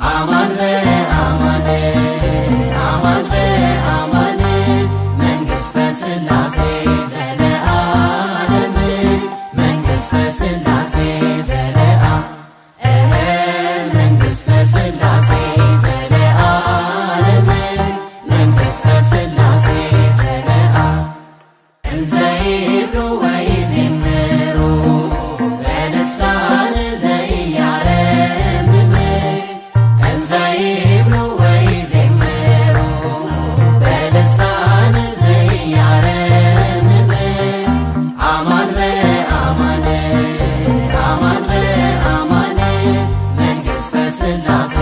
አማን በአማን አማን በአማን መንግሥተ ሥላሴ ዘለዓለም መንግሥተ ሥላሴ መንግሥተ ሥላሴ ዘለዓለም መንግሥተ ሥላሴ ዘለዓለም እንዘ ይብሉ ወይዜምሩ በልሳን ዘኢያረምም እንዘ ይብሉ ወይዜምሩ በልሳን ዘኢያረምም አማን በአማን አማን በአማን መንግሥተ ሥላሴ